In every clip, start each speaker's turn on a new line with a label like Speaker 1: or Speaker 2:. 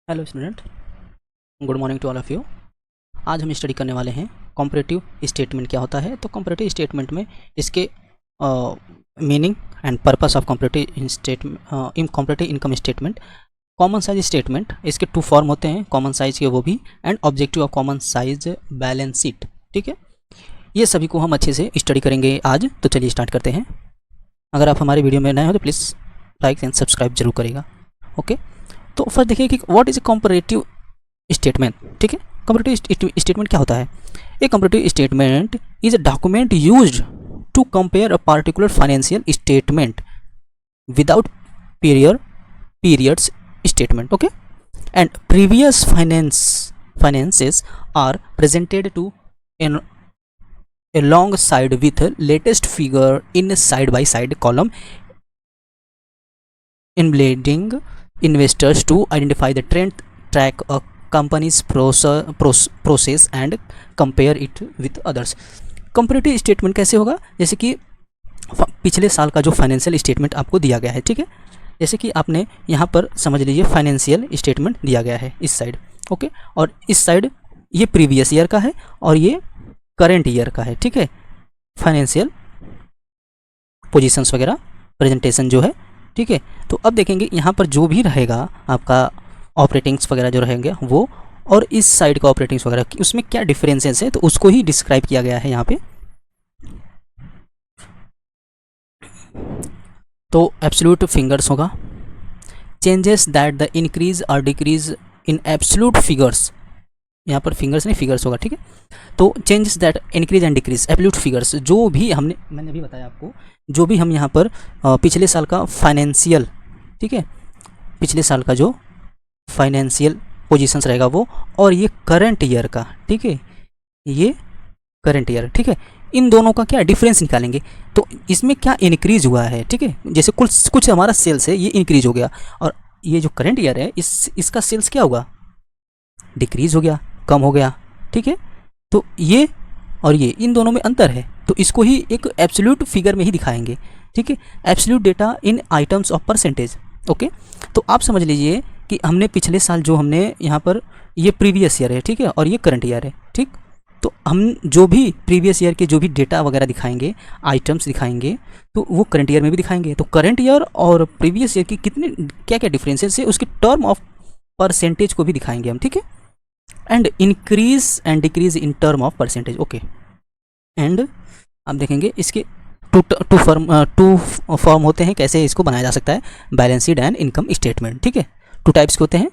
Speaker 1: Hello student, good morning to all of you. आज हम study करने वाले हैं कॉम्परेटिव स्टेटमेंट क्या होता है। तो कॉम्परेटिव स्टेटमेंट में इसके meaning and purpose of comparative income statement, common size statement, इसके टू फॉर्म होते हैं, कॉमन साइज के वो भी, and objective of common size balance sheet. ठीक है, ये सभी को हम अच्छे से स्टडी करेंगे आज। तो चलिए स्टार्ट करते हैं। अगर आप हमारे वीडियो में नए हो तो प्लीज़ लाइक एंड सब्सक्राइब जरूर करेगा। ओके, तो फर्स्ट देखिए कि what is a comparative statement. ठीक है, कंपैरेटिव स्टेटमेंट क्या होता है। A comparative statement is a document used to compare a particular financial statement without periods statement. Okay, and previous finances are presented to in alongside with latest figure in side by side column, enabling investors to identify the trend, track a company's process and compare it with others। Comparative statement कैसे होगा, जैसे कि पिछले साल का जो financial statement आपको दिया गया है। ठीक है, जैसे कि आपने यहाँ पर समझ लीजिए फाइनेंशियल स्टेटमेंट दिया गया है इस साइड। ओके, और इस साइड ये प्रीवियस ईयर का है और ये करेंट ईयर का है। ठीक है, फाइनेंशियल पोजीशंस वगैरह प्रेजेंटेशन जो है। ठीक है, तो अब देखेंगे यहाँ पर जो भी रहेगा आपका ऑपरेटिंग्स वगैरह जो रहेंगे वो, और इस साइड का ऑपरेटिंग्स वगैरह उसमें क्या डिफरेंसेस है, तो उसको ही डिस्क्राइब किया गया है यहाँ पे। तो एब्सोल्यूट फिगर्स होगा, चेंजेस दैट द इंक्रीज और डिक्रीज इन एब्सोल्यूट फिगर्स, यहाँ पर फिंगर्स नहीं फिगर्स होगा। ठीक है, तो changes that increase and decrease absolute figures, जो भी मैंने अभी बताया आपको, जो भी हम यहाँ पर पिछले साल का फाइनेंशियल, ठीक है, पिछले साल का जो फाइनेंशियल पोजीशंस रहेगा वो, और ये करंट ईयर का। ठीक है, ये करंट ईयर। ठीक है, इन दोनों का क्या डिफरेंस निकालेंगे, तो इसमें क्या इंक्रीज हुआ है। ठीक है, जैसे कुछ हमारा सेल्स है ये इंक्रीज हो गया, और ये जो करंट ईयर है इसका सेल्स क्या होगा, डिक्रीज हो गया, कम हो गया। ठीक है, तो ये और ये इन दोनों में अंतर है, तो इसको ही एक एब्सोल्यूट फिगर में ही दिखाएंगे। ठीक है, absolute data in items of percentage. Okay, तो आप समझ लीजिए कि हमने पिछले साल जो हमने यहाँ पर, ये प्रीवियस ईयर है। ठीक है, और ये करंट ईयर है। ठीक, तो हम जो भी प्रीवियस ईयर के जो भी डेटा वगैरह दिखाएंगे, आइटम्स दिखाएंगे, तो वो करंट ईयर में भी दिखाएंगे। तो करंट ईयर और प्रीवियस ईयर की कितने क्या क्या डिफरेंसेस है, उसके टर्म ऑफ परसेंटेज को भी दिखाएंगे हम। ठीक है, and increase and decrease in term of percentage. Okay, and आप देखेंगे इसके टू फॉर्म होते हैं, कैसे इसको बनाया जा सकता है, balance sheet and income statement. ठीक है, टू टाइप्स के होते हैं।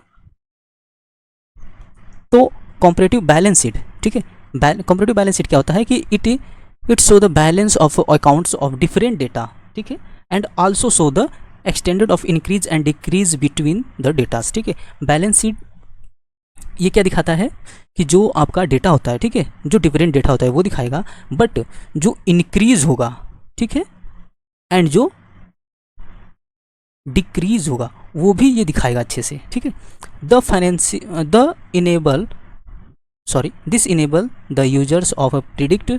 Speaker 1: तो कॉम्परेटिव बैलेंस शीट, ठीक है, कॉम्परेटिव बैलेंस शीट क्या होता है कि it show the balance of accounts of different data. ठीक है, and also show the extended of increase and decrease between the datas. ठीक है, बैलेंस शीट ये क्या दिखाता है कि जो आपका डेटा होता है, ठीक है, जो डिफरेंट डेटा होता है वो दिखाएगा, बट जो इंक्रीज होगा, ठीक है, एंड जो डिक्रीज होगा वो भी ये दिखाएगा अच्छे से। ठीक है, this enable the users of predict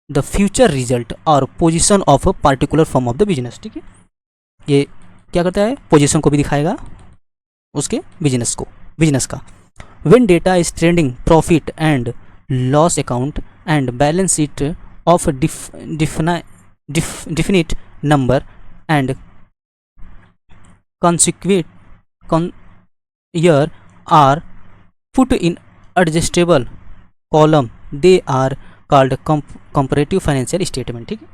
Speaker 1: the future result और position of a particular form of the business. ठीक है, ये क्या करता है, पोजीशन को भी दिखाएगा उसके बिजनेस का। When data is trending, profit and loss account and balance sheet of a definite number and consequent year are put in adjustable column, they are called comparative financial statement। ठीक है,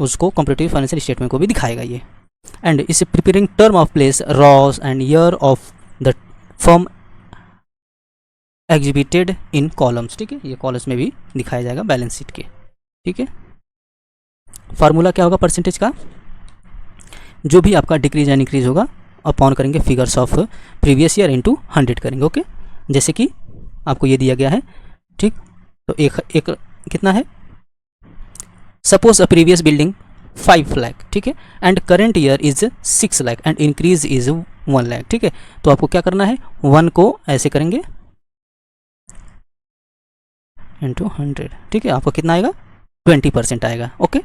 Speaker 1: उसको comparative financial statement को भी दिखाएगा ये। And इसे preparing term of place, Ross and year of the firm exhibited in columns. ठीक है, ये कॉलम्स में भी दिखाया जाएगा बैलेंस शीट के। ठीक है, फार्मूला क्या होगा परसेंटेज का, जो भी आपका डिक्रीज एंड इंक्रीज होगा अपॉन करेंगे figures of previous year into 100 करेंगे। ओके, जैसे कि आपको ये दिया गया है। ठीक, तो एक कितना है, suppose a previous building 5 lakh. ठीक है, and current year is 6 lakh and increase is 1 lakh. ठीक है, तो आपको क्या करना है, 1 को ऐसे करेंगे इंटू 100। ठीक है, आपको कितना आएगा, 20% आएगा। ओके,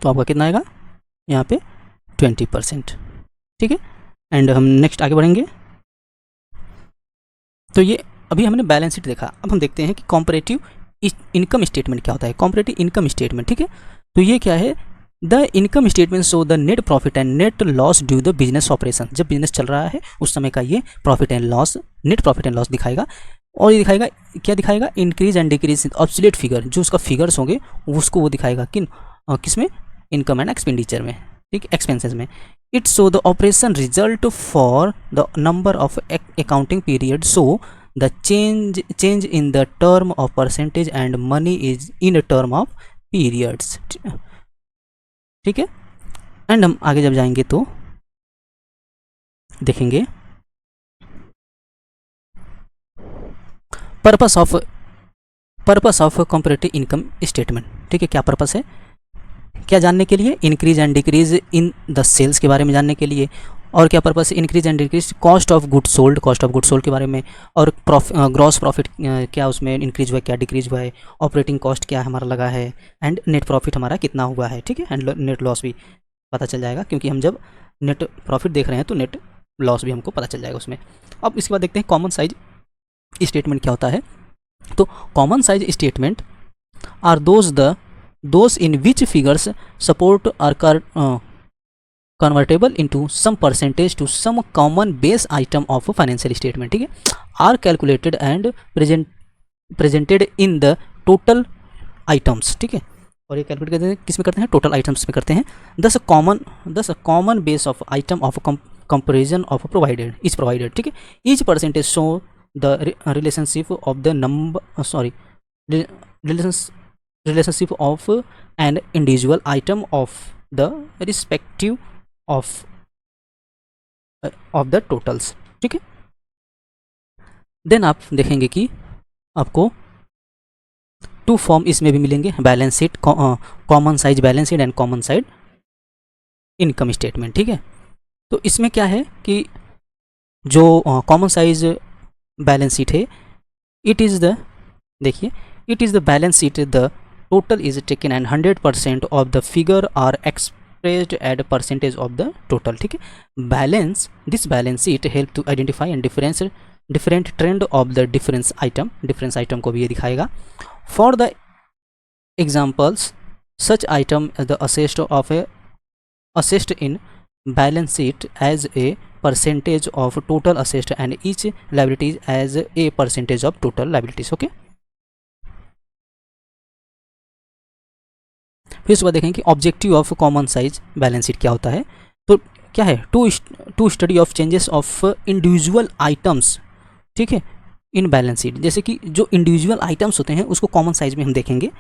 Speaker 1: तो आपका कितना आएगा यहाँ पे 20%। ठीक है, एंड हम नेक्स्ट आगे बढ़ेंगे। तो ये अभी हमने बैलेंस शीट देखा, अब हम देखते हैं कि कॉम्परेटिव इनकम स्टेटमेंट क्या होता है। कॉम्परेटिव इनकम स्टेटमेंट, ठीक है, तो ये क्या है, the income statement show the net profit and net loss due the business operation. जब बिजनेस चल रहा है उस समय का ये profit and loss, net profit and loss दिखाएगा। और ये दिखाएगा, क्या दिखाएगा, increase and decrease absolute figure, जो उसका फिगर्स होंगे उसको वो दिखाएगा किस में, इनकम एंड एक्सपेंडिचर में, ठीक, एक्सपेंसेस में। It show the operation result for the number of accounting period, so the change in the term of percentage and money is in term of periods, ठीक है। एंड हम आगे जब जाएंगे तो देखेंगे purpose of comparative income statement, ठीक है, क्या पर्पस है, क्या जानने के लिए, increase and decrease in the sales के बारे में जानने के लिए। और क्या पर्पस है, increase and decrease cost of good sold, cost of good sold के बारे में। और ग्रॉस प्रॉफिट क्या उसमें इंक्रीज हुआ है, क्या डिक्रीज हुआ है, ऑपरेटिंग कॉस्ट क्या हमारा लगा है, एंड नेट प्रॉफिट हमारा कितना हुआ है, ठीक है, एंड नेट लॉस भी पता चल जाएगा, क्योंकि हम जब नेट प्रॉफिट देख रहे हैं तो नेट लॉस भी हमको पता चल जाएगा उसमें। अब इसके बाद देखते हैं कॉमन साइज स्टेटमेंट क्या होता है। तो common size statement are those in which figures support are convertible into some percentage to some common base item of a financial statement, ठीक है, are calculated and presented in the total items, ठीक है। और ये calculate करते हैं, किस में करते हैं, टोटल आइटम्स में करते हैं। दस common base of item of comparison of provided is provided, ठीक है। Each percentage show the relationship of the number relationship of an individual item of the respective of the totals, ठीक है। Then आप देखेंगे कि आपको टू फॉर्म इसमें भी मिलेंगे, balance sheet, common size balance sheet and common side income statement, ठीक है। तो इसमें क्या है कि जो कॉमन साइज बैलेंस शीट है, इट इज़ द, देखिए, it is the balance sheet, the total is taken and 100% of the figure are at percentage of the total, ठीक है। This balance sheet help to identify and different trend of the difference item को भी ये दिखाएगा। For the examples such item the assessed in balance sheet as a percentage of total assessed and each liabilities as a percentage of total liabilities, okay। फिर उसके बाद देखें कि objective of common size balance sheet क्या होता है। तो क्या है, to study of changes of individual items, ठीक है, इन बैलेंस शीट। जैसे कि जो इंडिविजुअल आइटम्स होते हैं उसको कॉमन साइज में हम देखेंगे,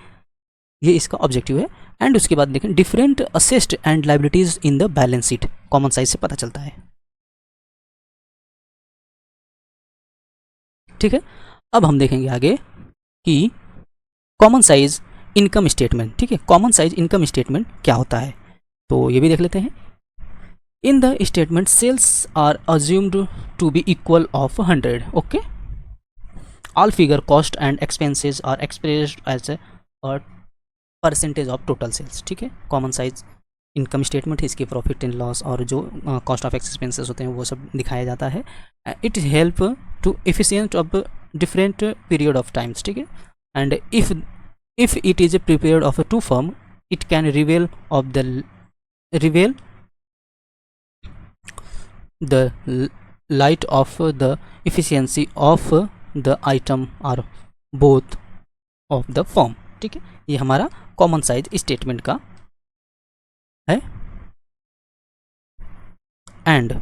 Speaker 1: ये इसका ऑब्जेक्टिव है। एंड उसके बाद देखें different assessed and liabilities in the balance sheet, common size से पता चलता है, ठीक है। अब हम देखेंगे आगे कि कॉमन साइज इनकम स्टेटमेंट, ठीक है, कॉमन साइज इनकम स्टेटमेंट क्या होता है, तो ये भी देख लेते हैं। In the statement sales are assumed to be equal of 100, okay. All figure cost and expenses are expressed as a percentage of total sales, ठीक है। कॉमन साइज इनकम स्टेटमेंट है, इसकी प्रॉफिट एंड लॉस और जो cost of expenses होते हैं वो सब दिखाया जाता है। It help to efficient of different period of times, ठीक है। And if it is prepared of a two firm, it can reveal the light of the efficiency of the item or both of the firm, ठीक है। ये हमारा common size statement का है। And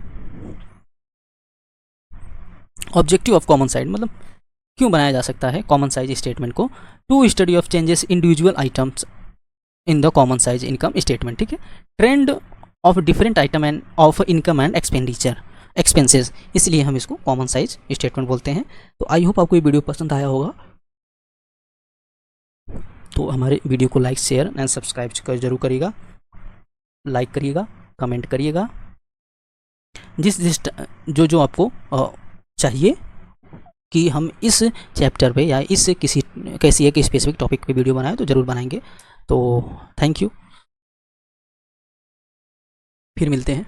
Speaker 1: objective of common size मतलब क्यों बनाया जा सकता है कॉमन साइज स्टेटमेंट को, to study of changes individual items in the common size income statement, ठीक है। Trend of different item and of income and expenses, इसलिए हम इसको कॉमन साइज स्टेटमेंट बोलते हैं। तो आई होप आपको ये वीडियो पसंद आया होगा, तो हमारे वीडियो को लाइक शेयर एंड सब्सक्राइब जरूर करिएगा, लाइक करिएगा, कमेंट करिएगा, जिस जो आपको चाहिए कि हम इस चैप्टर पे या इस किसी एक स्पेसिफिक टॉपिक पे वीडियो बनाएं तो ज़रूर बनाएंगे। तो थैंक यू, फिर मिलते हैं।